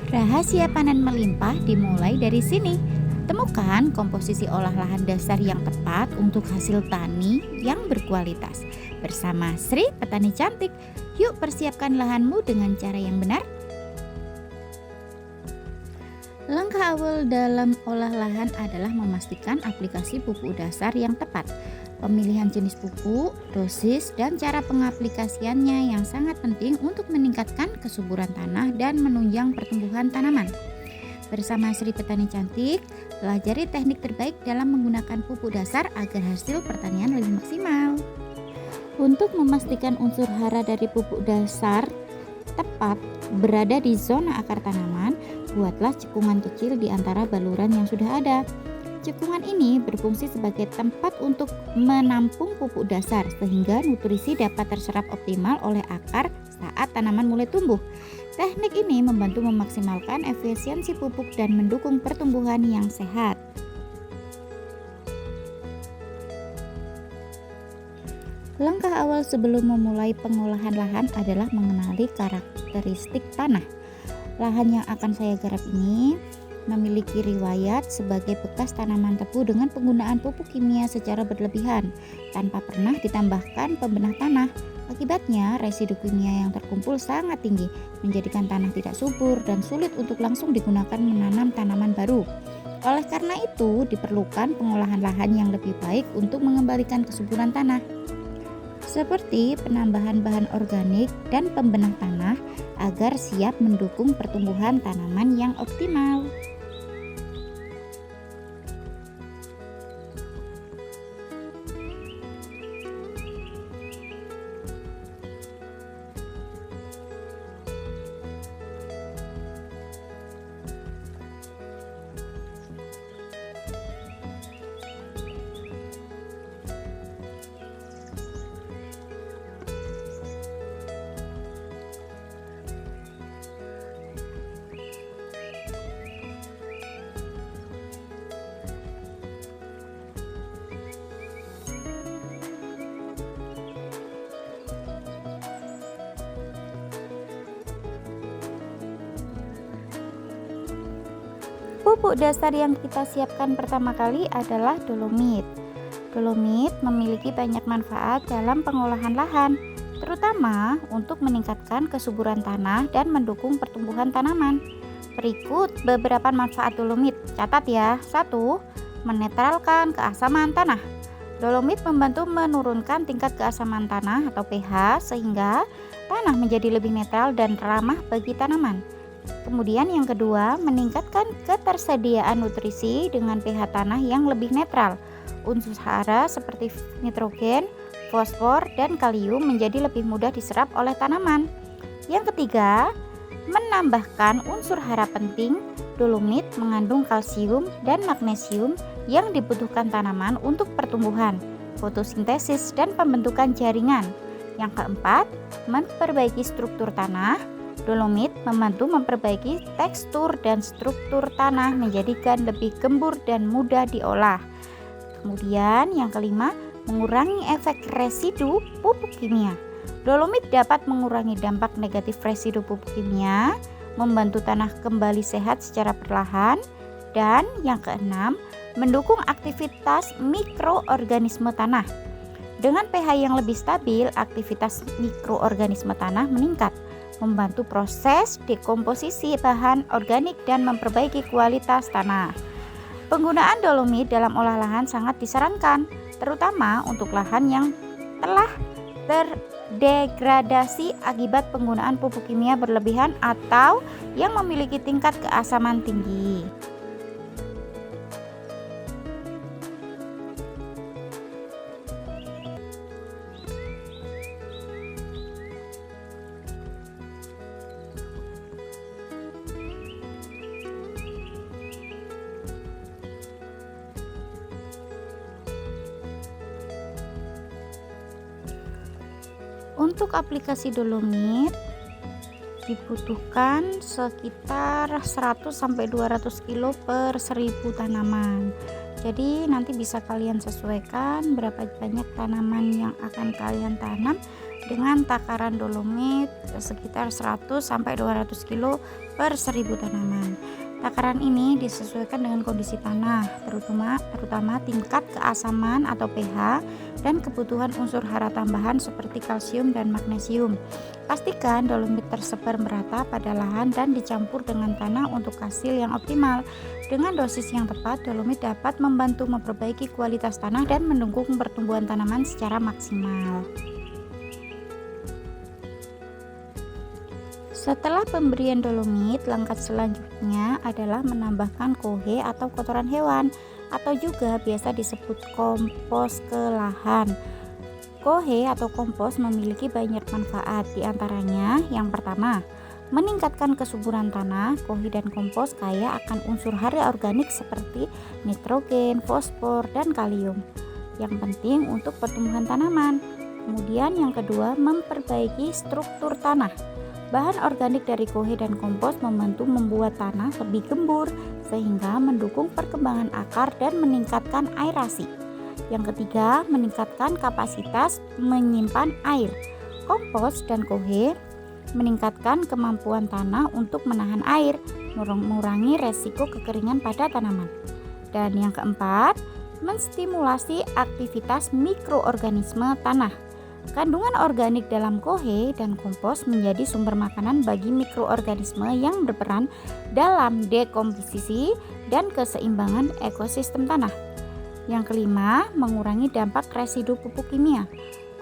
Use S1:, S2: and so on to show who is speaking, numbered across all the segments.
S1: Rahasia panen melimpah dimulai dari sini. Temukan komposisi olah lahan dasar yang tepat untuk hasil tani yang berkualitas. Bersama Sri Petani Cantik, yuk persiapkan lahanmu dengan cara yang benar. Langkah awal dalam olah lahan adalah memastikan aplikasi pupuk dasar yang tepat. Pemilihan jenis pupuk, dosis, dan cara pengaplikasiannya yang sangat penting untuk meningkatkan kesuburan tanah dan menunjang pertumbuhan tanaman. Bersama Sri Petani Cantik, pelajari teknik terbaik dalam menggunakan pupuk dasar agar hasil pertanian lebih maksimal. Untuk memastikan unsur hara dari pupuk dasar tepat berada di zona akar tanaman, buatlah cekungan kecil di antara baluran yang sudah ada. Cekungan ini berfungsi sebagai tempat untuk menampung pupuk dasar sehingga nutrisi dapat terserap optimal oleh akar saat tanaman mulai tumbuh. Teknik ini membantu memaksimalkan efisiensi pupuk dan mendukung pertumbuhan yang sehat. Langkah awal sebelum memulai pengolahan lahan adalah mengenali karakteristik tanah. Lahan yang akan saya garap ini memiliki riwayat sebagai bekas tanaman tebu dengan penggunaan pupuk kimia secara berlebihan tanpa pernah ditambahkan pembenah tanah. Akibatnya, residu kimia yang terkumpul sangat tinggi, menjadikan tanah tidak subur dan sulit untuk langsung digunakan menanam tanaman baru. Oleh karena itu, diperlukan pengolahan lahan yang lebih baik untuk mengembalikan kesuburan tanah, seperti penambahan bahan organik dan pembenah tanah agar siap mendukung pertumbuhan tanaman yang optimal. Pupuk dasar yang kita siapkan pertama kali adalah dolomit. Dolomit memiliki banyak manfaat dalam pengolahan lahan, terutama untuk meningkatkan kesuburan tanah dan mendukung pertumbuhan tanaman. Berikut beberapa manfaat dolomit. Catat ya. 1. Menetralkan keasaman tanah. Dolomit membantu menurunkan tingkat keasaman tanah atau pH sehingga tanah menjadi lebih netral dan ramah bagi tanaman. Kemudian yang kedua, meningkatkan ketersediaan nutrisi dengan pH tanah yang lebih netral. Unsur hara seperti nitrogen, fosfor, dan kalium menjadi lebih mudah diserap oleh tanaman. Yang ketiga, menambahkan unsur hara penting. Dolomit mengandung kalsium dan magnesium yang dibutuhkan tanaman untuk pertumbuhan, fotosintesis, dan pembentukan jaringan. Yang keempat, memperbaiki struktur tanah. Dolomit membantu memperbaiki tekstur dan struktur tanah menjadikan lebih gembur dan mudah diolah. Kemudian yang kelima, mengurangi efek residu pupuk kimia. Dolomit dapat mengurangi dampak negatif residu pupuk kimia, membantu tanah kembali sehat secara perlahan. Dan yang keenam, mendukung aktivitas mikroorganisme tanah. Dengan pH yang lebih stabil, aktivitas mikroorganisme tanah meningkat, membantu proses dekomposisi bahan organik dan memperbaiki kualitas tanah. Penggunaan dolomit dalam olah lahan sangat disarankan, terutama untuk lahan yang telah terdegradasi akibat penggunaan pupuk kimia berlebihan atau yang memiliki tingkat keasaman tinggi. Untuk aplikasi dolomit dibutuhkan sekitar 100-200 kilo per 1000 tanaman. Jadi nanti bisa kalian sesuaikan berapa banyak tanaman yang akan kalian tanam dengan takaran dolomit sekitar 100 sampai 200 kilo per 1000 tanaman. Takaran ini disesuaikan dengan kondisi tanah, terutama tingkat keasaman atau pH dan kebutuhan unsur hara tambahan seperti kalsium dan magnesium. Pastikan dolomit tersebar merata pada lahan dan dicampur dengan tanah untuk hasil yang optimal. Dengan dosis yang tepat, dolomit dapat membantu memperbaiki kualitas tanah dan mendukung pertumbuhan tanaman secara maksimal. Setelah pemberian dolomit, langkah selanjutnya adalah menambahkan kohe atau kotoran hewan atau juga biasa disebut kompos ke lahan. Kohe atau kompos memiliki banyak manfaat, diantaranya yang pertama, meningkatkan kesuburan tanah. Kohe dan kompos kaya akan unsur hara organik seperti nitrogen, fosfor, dan kalium yang penting untuk pertumbuhan tanaman. Kemudian yang kedua, memperbaiki struktur tanah. Bahan organik dari kohe dan kompos membantu membuat tanah lebih gembur sehingga mendukung perkembangan akar dan meningkatkan aerasi. Yang ketiga, meningkatkan kapasitas menyimpan air. Kompos dan kohe meningkatkan kemampuan tanah untuk menahan air, mengurangi resiko kekeringan pada tanaman. Dan yang keempat, menstimulasi aktivitas mikroorganisme tanah. Kandungan organik dalam kohe dan kompos menjadi sumber makanan bagi mikroorganisme yang berperan dalam dekomposisi dan keseimbangan ekosistem tanah. Yang kelima, mengurangi dampak residu pupuk kimia.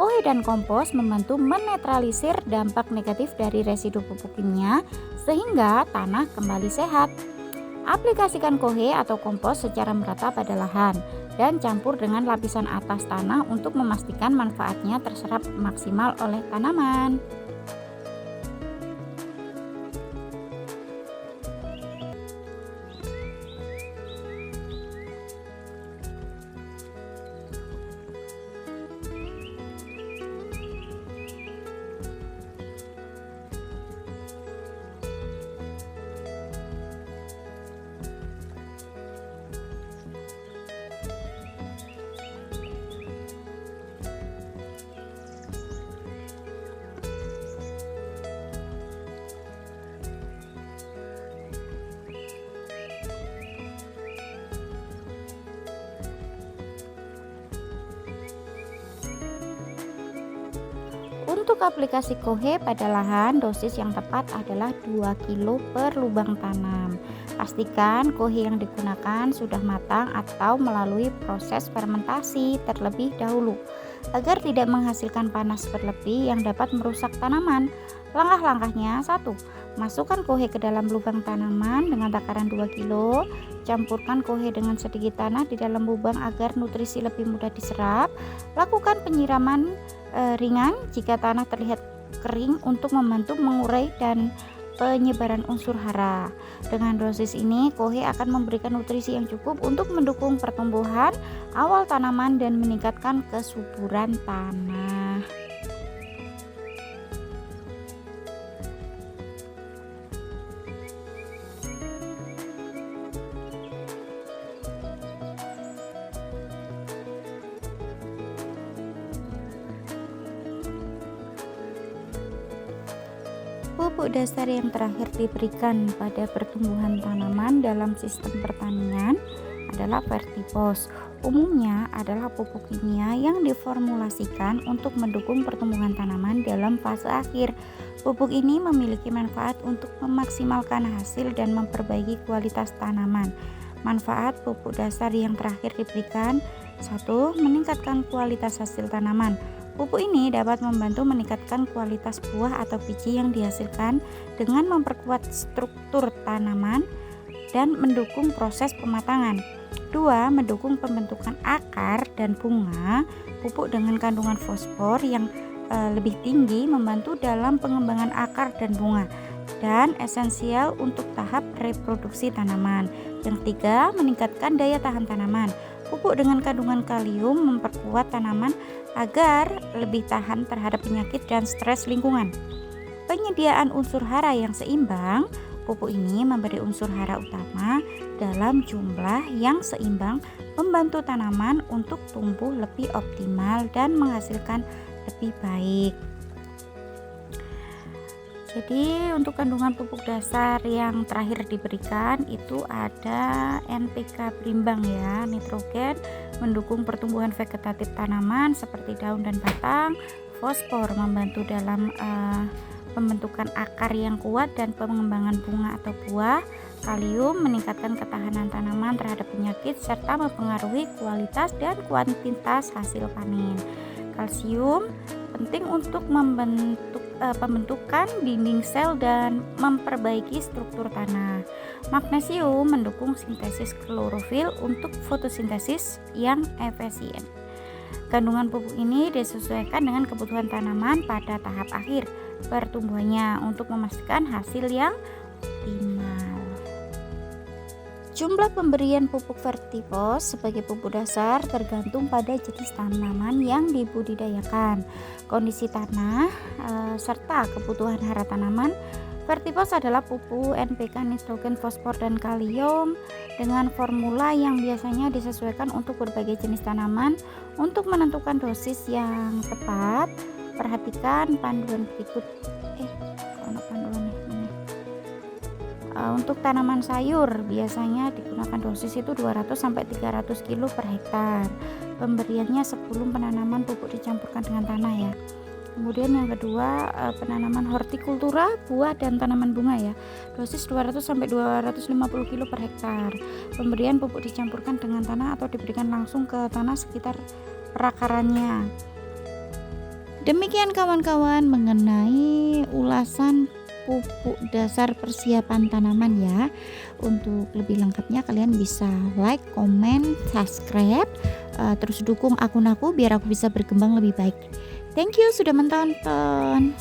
S1: Kohe dan kompos membantu menetralisir dampak negatif dari residu pupuk kimia sehingga tanah kembali sehat. Aplikasikan kohe atau kompos secara merata pada lahan dan campur dengan lapisan atas tanah untuk memastikan manfaatnya terserap maksimal oleh tanaman. Untuk aplikasi kohe pada lahan, dosis yang tepat adalah 2 kilo per lubang tanam. Pastikan kohe yang digunakan sudah matang atau melalui proses fermentasi terlebih dahulu agar tidak menghasilkan panas berlebih yang dapat merusak tanaman. Langkah-langkahnya: 1. Masukkan kohe ke dalam lubang tanaman dengan takaran 2 kilo. Campurkan kohe dengan sedikit tanah di dalam lubang agar nutrisi lebih mudah diserap. Lakukan penyiraman ringan jika tanah terlihat kering untuk membantu mengurai dan penyebaran unsur hara. Dengan dosis ini, kohe akan memberikan nutrisi yang cukup untuk mendukung pertumbuhan awal tanaman dan meningkatkan kesuburan tanah. Pupuk dasar yang terakhir diberikan pada pertumbuhan tanaman dalam sistem pertanian adalah Vertipos. Umumnya adalah pupuk kimia yang diformulasikan untuk mendukung pertumbuhan tanaman dalam fase akhir. Pupuk ini memiliki manfaat untuk memaksimalkan hasil dan memperbaiki kualitas tanaman. Manfaat pupuk dasar yang terakhir diberikan: 1. Meningkatkan kualitas hasil tanaman. Pupuk ini dapat membantu meningkatkan kualitas buah atau biji yang dihasilkan dengan memperkuat struktur tanaman dan mendukung proses pematangan. 2. Mendukung pembentukan akar dan bunga. Pupuk dengan kandungan fosfor yang lebih tinggi membantu dalam pengembangan akar dan bunga dan esensial untuk tahap reproduksi tanaman. Yang 3. Meningkatkan daya tahan tanaman. Pupuk dengan kandungan kalium memperkuat tanaman agar lebih tahan terhadap penyakit dan stres lingkungan. Penyediaan unsur hara yang seimbang. Pupuk ini memberi unsur hara utama dalam jumlah yang seimbang, membantu tanaman untuk tumbuh lebih optimal dan menghasilkan lebih baik. Jadi untuk kandungan pupuk dasar yang terakhir diberikan itu ada NPK berimbang ya, nitrogen mendukung pertumbuhan vegetatif tanaman seperti daun dan batang, fosfor membantu dalam pembentukan akar yang kuat dan pengembangan bunga atau buah, kalium meningkatkan ketahanan tanaman terhadap penyakit serta mempengaruhi kualitas dan kuantitas hasil panen. Kalsium penting untuk pembentukan dinding sel dan memperbaiki struktur tanah. Magnesium mendukung sintesis klorofil untuk fotosintesis yang efisien. Kandungan pupuk ini disesuaikan dengan kebutuhan tanaman pada tahap akhir pertumbuhannya untuk memastikan hasil yang optimal. Jumlah pemberian pupuk vertikos sebagai pupuk dasar tergantung pada jenis tanaman yang dibudidayakan, kondisi tanah, serta kebutuhan hara tanaman. Vertikos adalah pupuk NPK, nitrogen, fosfor, dan kalium dengan formula yang biasanya disesuaikan untuk berbagai jenis tanaman. Untuk menentukan dosis yang tepat, perhatikan panduan berikut. Untuk tanaman sayur biasanya digunakan dosis itu 200 sampai 300 kg per hektar. Pemberiannya sebelum penanaman pupuk dicampurkan dengan tanah ya. Kemudian yang kedua, penanaman hortikultura, buah dan tanaman bunga ya. Dosis 200 sampai 250 kg per hektar. Pemberian pupuk dicampurkan dengan tanah atau diberikan langsung ke tanah sekitar perakarannya. Demikian kawan-kawan mengenai ulasan pupuk dasar persiapan tanaman ya. Untuk lebih lengkapnya kalian bisa like, comment, subscribe, terus dukung akun aku biar aku bisa berkembang lebih baik. Thank you sudah menonton.